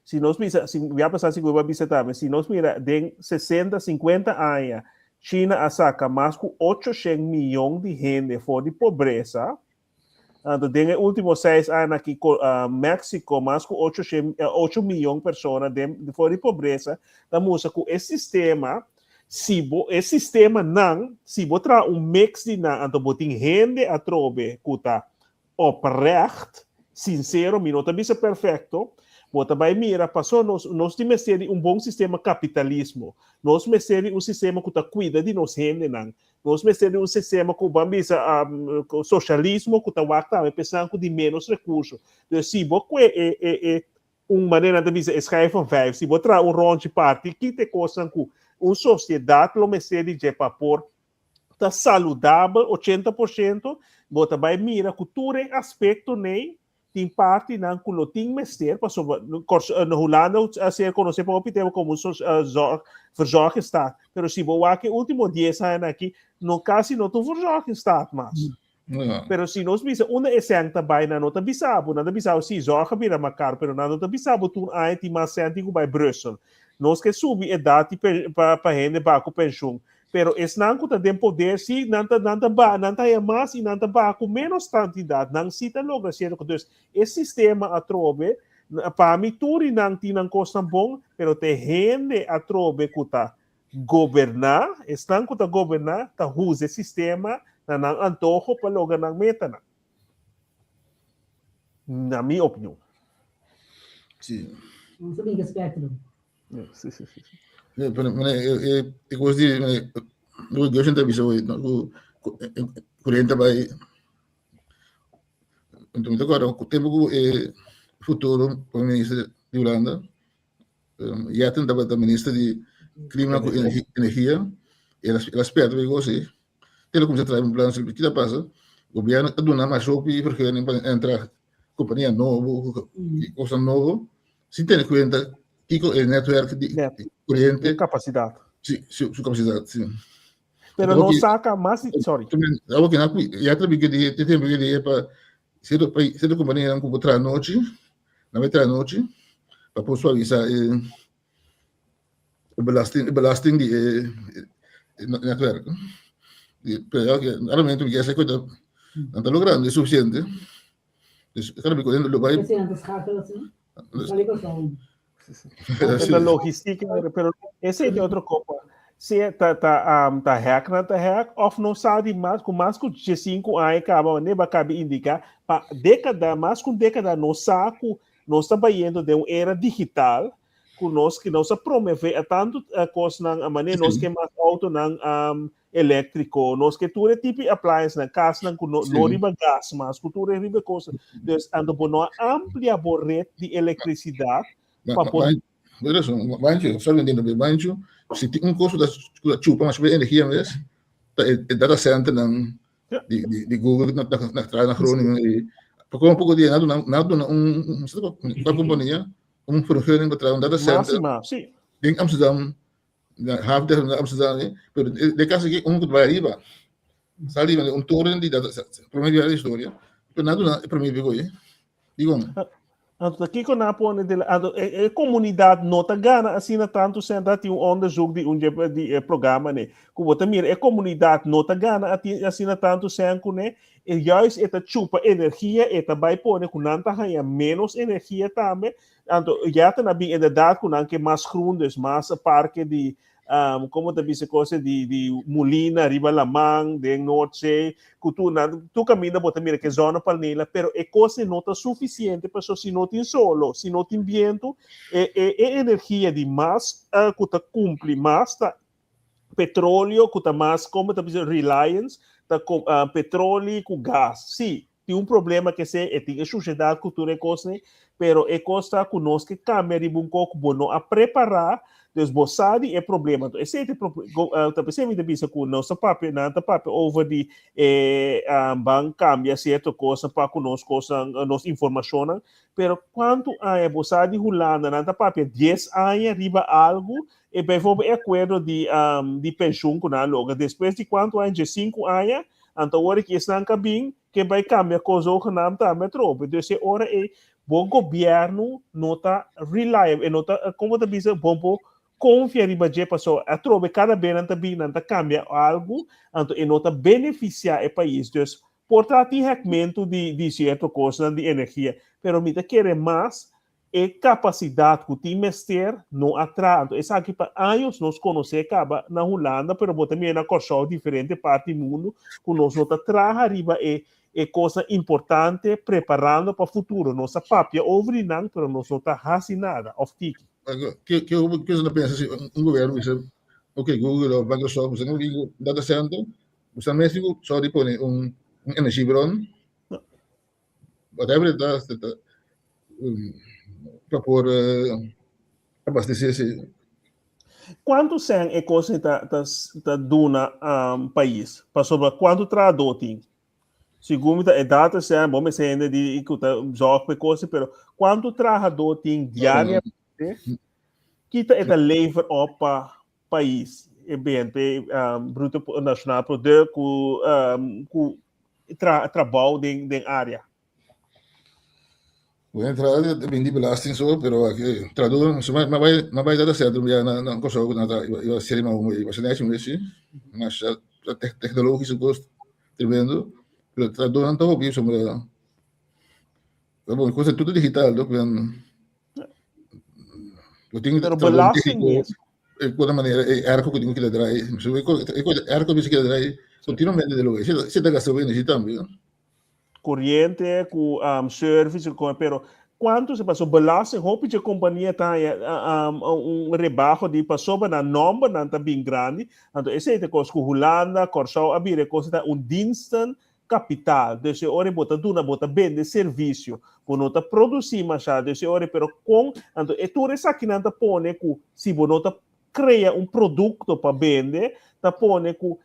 se nós já passar se vai visitar, se nós mira de 60, 50 anos, China saca mais de 800 milhões de gente fora de pobreza. Então, nos últimos 6 anos aqui, México, mais de 8 milhões de pessoas fora de pobreza, estamos com esse sistema. Se esse sistema não, se você traz mix de não, então você tem gente a trobe que está oprecht, sincero, não está perfeito, você vai mirar, passou, nós temos bom sistema capitalismo, nós temos sistema que está cuida de nós gente, não. Nós temos sistema que vamos socialismo, que está pensando de menos recursos. Então, se você uma maneira de escrever 5, se você traz ronde parte, que te costa com uma sociedade, lo mestre de papor, está saudável, 80%, você vai mirar que todo aspecto nem tem parte não que lo tem mestre, na Holanda se conhece para o tema como verzorgingstaat, mas se você aqui último 10 anos aqui, quase não tem verzorgingstaat mais. Pero se nós visa uma essência também na nota bisabo, nada bisabo se zorga vira macar, pero na nota bisabo tu aí tem mais sentido vai Brussel. Nós que subir a idade para gente para com pensão, pero esse não que tem poder se não é mais e não tá com menos quantidade, não se tá logo ser que esse sistema a trobe para mim tudo não tem não custa bom, pero tem gente a trobe que tá governar, estão que tá governar, tá usa esse sistema na antojo para logo na meta na minha opinião. Sim. Não sabia que aspecto. Sim. Eu gosto de entrevista hoje, o cliente vai então agora o tempo futuro o ministro de Holanda já tem da ministra de clima e energia ela espera que você ele começa a trazer um plano sobre o que passa o governo está dando mais chope porque entrar companhia nova coisa nova se tem conta o network de corrente capacidade. Sim, sua capacidade, sim. Pero não saca mais, sorry. Algo que não, já tem tempo que para ser companhia não comprar noite, na metade noite, para poder suavizar o belasting de network. Pero realmente que essa coisa não está logrando é suficiente. Claro que quando vai La logística, pero esse é de outra coisa. Se tá hack, of não sabe mais com 5 anos, acaba, nem vai caber indicar, para década, mais com década, nós estamos indo de uma era digital, que nós promove a tanto coisa, a maneira nós que mais auto, elétrico, nós que tudo é tipo appliance na casa, não riba gás, mas tudo é riba coisa. Então, ando por uma amplia rede de eletricidade para poder... Banjo, só vendendo bem, Banjo, se tem custo da chupa, mas bem energia mesmo, data center de Google na Groningen, porque um pouco de nada uma companhia, vergunning para um data center em Amsterdam, half de Amsterdam, pero de caso que que vai arriba, sali torre de data center, para mim é a história, pero nada para mim digo. Aqui com a comunidade não está ganha assim na tanto sendo que onderzoek de programa né, como também a comunidade não está ganha assim na tanto sendo né, e juist esta chupa energia esta vai pôr com nanta ganha menos energia também, então já está na bem verdade com que mais groendes, mais parque de como também se coisa de Molina, Riba Lamang, de Norte, tu caminha para mira que zona para nela, pero é coisa não está suficiente para se não tem solo, se não tem vento, energia de mais que tá cumpre mais tá petróleo, que tá mais como tá reliance, tá petróleo com gás, sim. Tem problema que tem a sociedade cultura coisa, pero é coisa que nós que câmera um pouco bom a preparar. Desboçado é problema. Esse é o problema. Também me disse que nossa papel, over de banco cambia certa coisa para conosco, nossa informação. Pero quanto a boçado de Holanda, nossa papel 10 anos arriba algo, e bem vamos acordo de pensão com a logo. Depois de quanto anos, de 5 anos, então hora que estão cabim, que vai cambiar coisa que não está metrope. Então essa hora é bom governo, não está reliable, não está como te diz bom confia em baje passou a trobe cada vez não cambia algo então e nota beneficiar o país então portanto segmento de certa coisa de energia pero me quer mais e capacidade que tem mestre não atrás então essa aqui para anos nós conhece acaba na Holanda pero também na Corsol diferente parte do mundo que nós nota traga arriba é coisa importante preparando para o futuro nossa papia over não pero nós não está fazendo nada of tiki que você não pensa se governo diz ok Google ou Microsoft você não liga data center você mesmo só dispõe energia bron whatever para por abastecer quanto são é coisa da duna país para quanto traduzem segundo a data são bom me sendo de que joga coisa pero quanto traduzem diariamente kita é lever op país e BNP bruto nacional produto com trabalho de área. Vou entrar de belasting só, pero aqui traduz, mas vai dar certo, já não consigo nada, eu seria uma excelente mas a tecnologia isso gosto tremendo, pero traduz não estou ouvindo sobre bom, coisa tudo digital, do eu tenho pero belasting de maneira arco que tenho que dar arco que quer dar continuamente de lugar se está gastando energia também corrente com serviço pero quanto se passou belasting hope que a companhia tem rebaixo de passou na nome não está bem grande então esse é coisa que Holanda Corsol abrir coisa diensten capital, desse hora bota vende serviço, bonota produzir machado, desse hora pero com, então é tudo isso aqui não tá pone que se bonota cria produto para vender, tá pone que o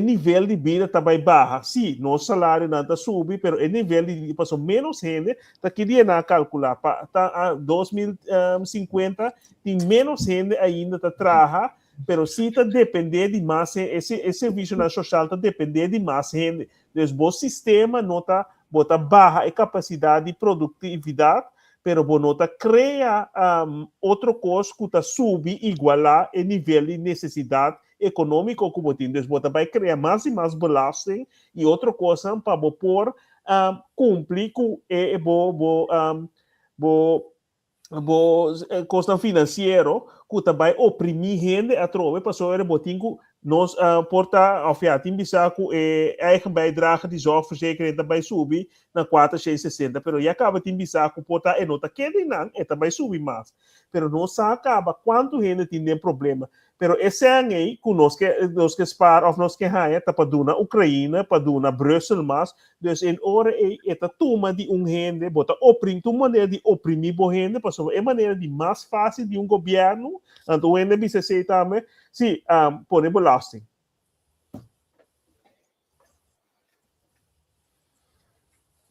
nível de vida tá bem baixa, sim, nosso salário não tá subir, pero o nível de vida passou menos gente, tá queria na calcular, tá 2050 tem menos gente ainda tá trabalha pero se está depender de mais esse serviço na social está depender de mais gente então o sistema não está bota barra a capacidade de produtividade pero bonota cria outro custo que está subir igualar o nível de necessidade econômica como tem então bota vai criar mais e mais belasting e outra coisa para pôr cumprir com custo financeiro que também oprimir gente a trove passou a botinho nós porta oferta bisa que eigen bijdrage die zorgverzekering também subir na 4,60 pero já acaba de bisa que porta nota que não é também subir mais pero não se acaba. Quanto gente tem problema? Pero esse ano aí, que nós que spar of nós que raia, tá para duna Ucrânia, para duna Brussel, mas dus em hora aí, esta turma de gente, bota oprimir, uma maneira de oprimir a gente, para é maneira de mais fácil de governo, então o gente bisa sei também, se põe belasting.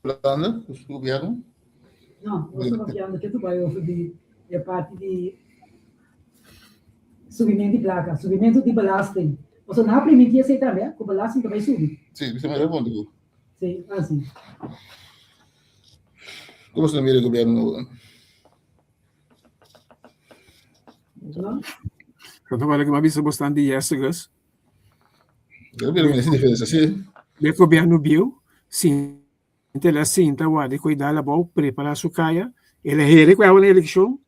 Plano, o governo? Não, nós estamos falando que tu vai ouvir a parte de subimento de placa, subimento de belasting. Você não permitia aceitar, né? Que o belasting também sube. Sim, você me responde. Sim, assim. Como você mira o governo? Não? Quando eu que vista bastante de Yessegas, O governo tem diferença, sim. o governo viu, sim, então assim, tá de cuidar da boa, preparar sua caia, ele é com a eleição,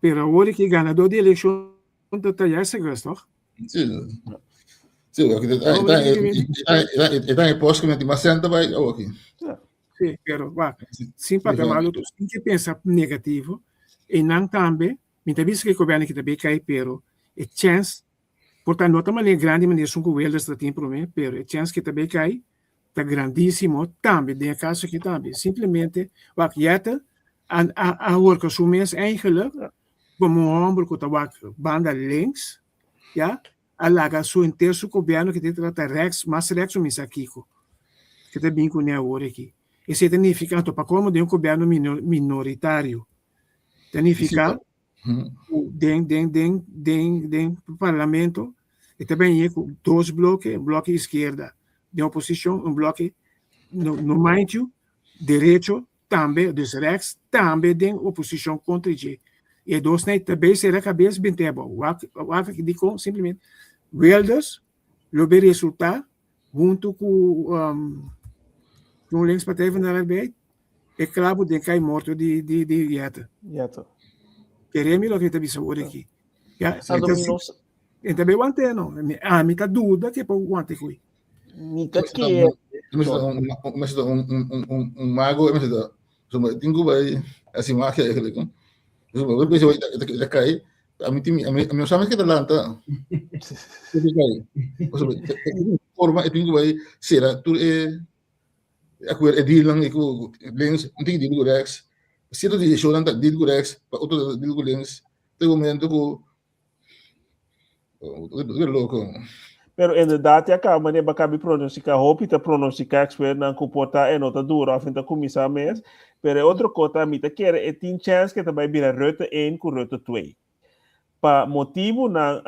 pero agora que ganador de eleição tá Yessegas, não? Sim. Sim, está em posto que não tem mais senta, vai aqui. Sim, pero, sim, para malo, tem que pensar negativo, e não também, muitas vezes que o governo que também cai, pero, é chance, portanto, não também grande, mas são governos que têm problema, pero, é chance que também cai, tá grandíssimo, também, tem caso que também, simplesmente, wat jette, a work zo mensen eigenlijk, como um ombro que tá banda links, ja, alaga su inteiro governo que tem trata rex, mas rex o misakiko, que tá bem com a hora aqui. Esse significa para como de governo minoritário, significa den parlamento e também dois bloques, bloco esquerda de oposição, bloco no meio direito também dos rex, também de oposição contra G. E dois nem também será cabeça bem tempo. O que digo simplesmente Wilders lobe resultado junto com o links partij van de arbeid, é claro de cai morto de dieta. Queremos o que está bisa hoje aqui. Então bem ontem não, a mim tá dúvida que por ontem foi. Nunca que mas mago, mas so tengo vai assim mais que aquele com. Eu pensei que cai. A mim sabe que talanta. Forma tengo vai será tu aku edil lang iku links hindi deal ko rex sino di show lang deal ko rex pa outro deal ko links tem momento ko louco. Pero inderdaad, ja, kan meneer Bakabi pronostica, hoop te pronostica, expert na comporta e nota duro, af en comisa mes, pero outro cota mita kere e tin chance que também vira Rutte 1 com Rutte 2. Pa motivo na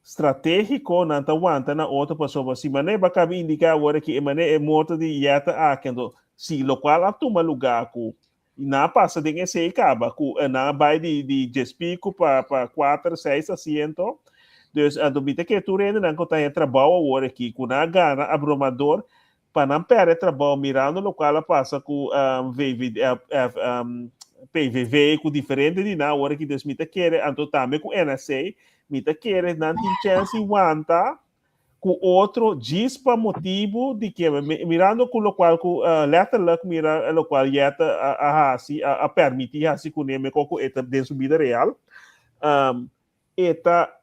stratégico na tawanta na outra pessoa, se mané Bakabi indica agora que mané é morto de yata akendo, se lo qual atuma lugar ku na passa de esse acaba ku na vai de despico para 4, 6 asiento. Dus a domita que tu rende não conta trabalho agora aqui com a gana abrumador para não perder trabalho mirando o qual passa com PVV com diferente de na hora que Deus mita quer então também com NSA mita quer não tem chance aguanta com outro diz para motivo de que mirando com o qual com letterlijk mira o qual a permitir assim com ele com eta de subida real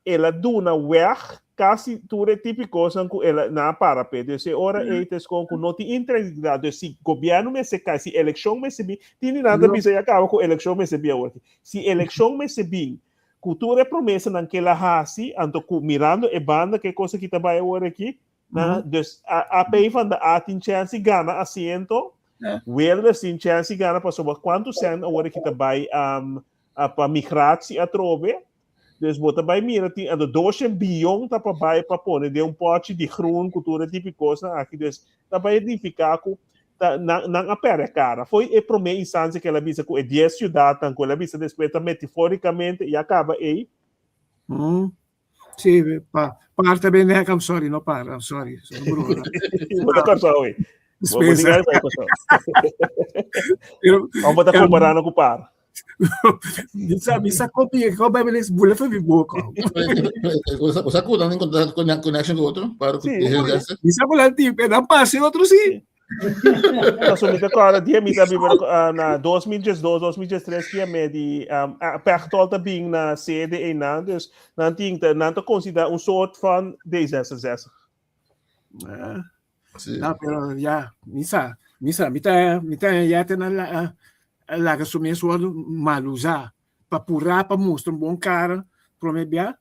ela duna weg quase tudo típico são com ela na parapé desse hora eles com não tem integridade se governo me se cai se eleição me se bem tem nada bisa acaba com eleição me se bem agora se eleição me se bem cultura promessa naquela raça anto mirando e banda que coisa que trabalha agora aqui na dus a pay van de tem chance gana assento Wilders tem chance gana para sobre quanto sendo agora que trabalha para migração a trove. Dus bota bij mir tem a 2 bilhão tá para vai para pôr de pote de groen cultura típico aqui dus tá para edificar com não apere cara foi a primeira instância que ela visa com 10 cidades com ela visa depois metaforicamente e acaba aí sim parte bem né I'm sorry não para I'm sorry bota corção aí vamos botar comparando com par bisa copia kau vai beles bula foi boca Você acuda não encontrar connection com outro para bisa bula tipo não passe outro sim Então, me agora, dia me também na 2012, 2013 que é de perto da bem na sede em Nantes, não tinha considera sorte van D66. Sí. No, pero ya, mita ya tem lá que assumir sua maluza para purar para mostrar bom cara para me bia,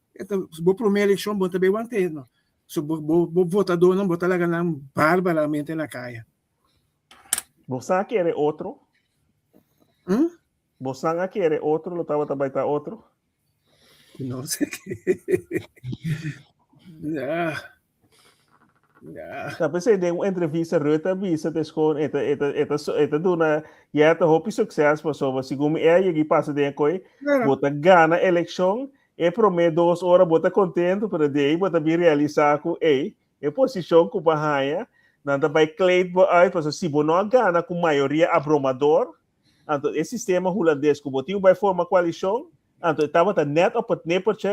vou para uma eleição bom também manter, não. So bo votador não botar lá ganhando barbaramente na caia. Você quer outro? Você quer outro? Lo estava também tá outro? Não sei que. Tapi saya dengar entrevista Rutte bisa dus gewoon itu duna ya te hopi sukses pas over sigum que passa de coi bota gana eleição promete 2 horas bota contento para daí bota bem realizar com posição com bahia nada vai kleid aí pas se bo não gana com maioria abrumador então esse sistema holandês que botinho vai formar coalição então estava net op het nippertje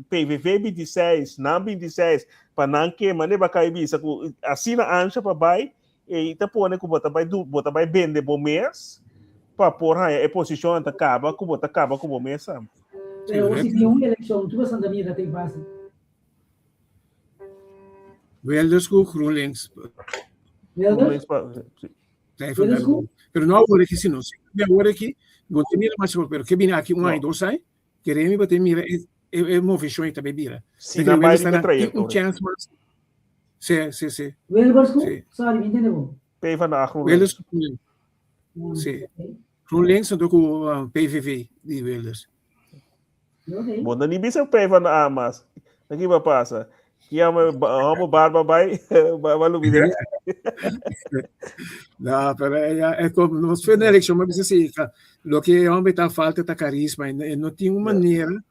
PVV 26 NAM 26 para não que mané vai bisa assina ancha para vai e tá pone que bota vai vender bom mês para por aí a posição anta acaba com bom mês sabe. Pero se tem uma eleição tu vas andar mira tem base. Wilders com GroenLinks. Wilders? Pero não agora que se não se agora que você mira mais pero que viene aqui ano 2 aí queremos bater mira é movição também mira. Se não vai chance mas sim. Wilders com? Sorry, me entendeu? PV na Wilders com sim. GroenLinks ando com PVV de Wilders. Bom, não bisa PV na mas aqui vai passar. Que é uma barba vai luminar. Não, pero é como nós foi na eleição, mas assim, o que homem tá falta tá carisma, não tem uma maneira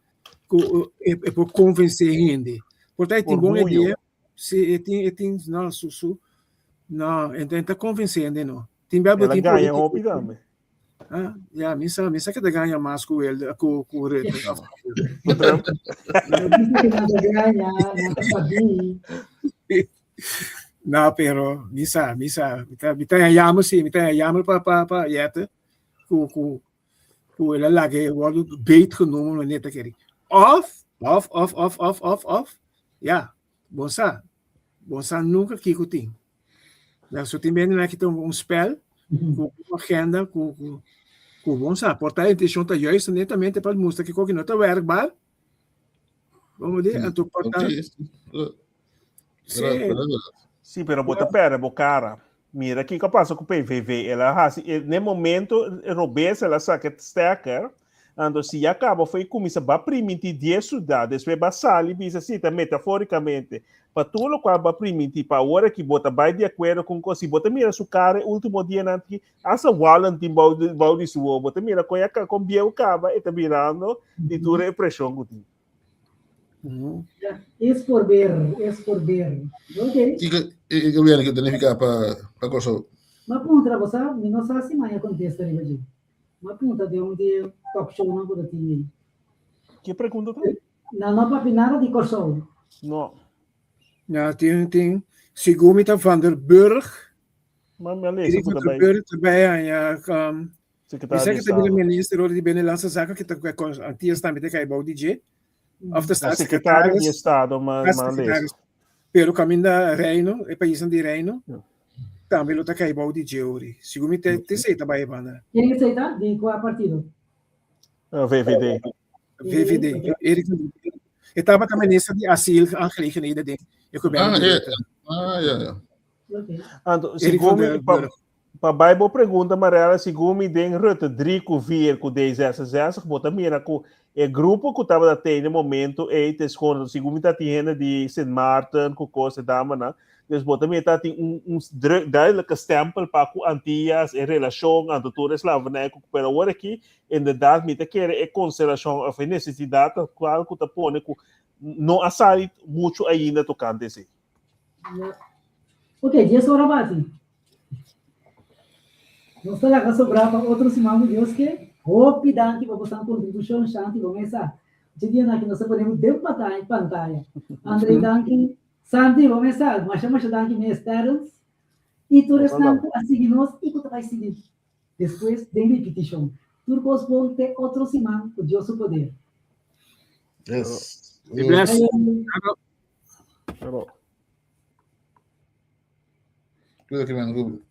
que por convencer gente. Portanto, tem boa ideia, se tem não, então tá convencendo não. Tem belo tempo. Ela ganha rapidamente. Ja, missa que ganha mais com ele, com o Rutte. Não, pero missa, me llama para jette, com ele lá que o bait genomen no net aquele. Off. Ja, bonsa nunca kiko tem. Já só tem bem lá que tem spel, com agenda, com bonsa, portar a intenção tá justa netamente para mostrar que qualquer nota werkbaar. Vamos ver, então portar. Sim, pero bota pera, cara. Mira aqui que passa com o PVV, ela no momento robesa ela saca sterker, então se acaba foi começa a permitir 10 cidades, vai passar ali bisa assim, metaforicamente, para tudo qual vai permitir para hora que bota vai de acordo com o se bota mira su cara último dia nanti asa Valentin balde sua, bota mira com bia o caba e tá virando de toda a pressão que tem. Es por ver. Ok. E governo que danificar para Kosovo. Uma punta você, não sabe se mais acontece ali hoje. Uma punta de onde talk show não pode ter. Que pergunta tu? Não para nada de Kosovo. Não. Ja, tem Sigomita van der Burg. Maar me lees Van der Burg erbij ja secretário-minister de Binnenlandse Zaken que tá antigas também tem que ir DJ. Of de secretário de Estado, mas lees. Pelo caminho da Reino, e país de Reino. Também lo tá que ir DJ ori. Sigomita te sei tá vai banda. Quem aceita de qual partido? VVD. Ele estava também nessa de asilo aangelegenheden ding. Ja. Então, segundo para Bible pergunta Marela, segundo den Rutte 3 com 4 com 10 essas, bota mira com o grupo que estava até no momento é desconto, segundo tá tendo de St. Martin com coisa da mana, dus bota mira tá tem duidelijke stempel para com antias em relação a tudo eslavane, pero agora aqui, inderdaad, me te quer é consideração of necessidade qual que tá pone com não assali muito ainda tocante assim. Ok, 10 horas bate. Não está lá que sobrava outros irmãos de Deus que rapidamente para passar contribuição chante começar. De dia na que nós podemos debater em pantalla. Andrei Dankin, Santi começar, mas danke mesters. E tu restante a seguir-nos e tu vai seguir. Depois, de repetição. Turcos vão ter outro simão com Deus o poder. Yes. Be blessed. Pero, Cuídate, man.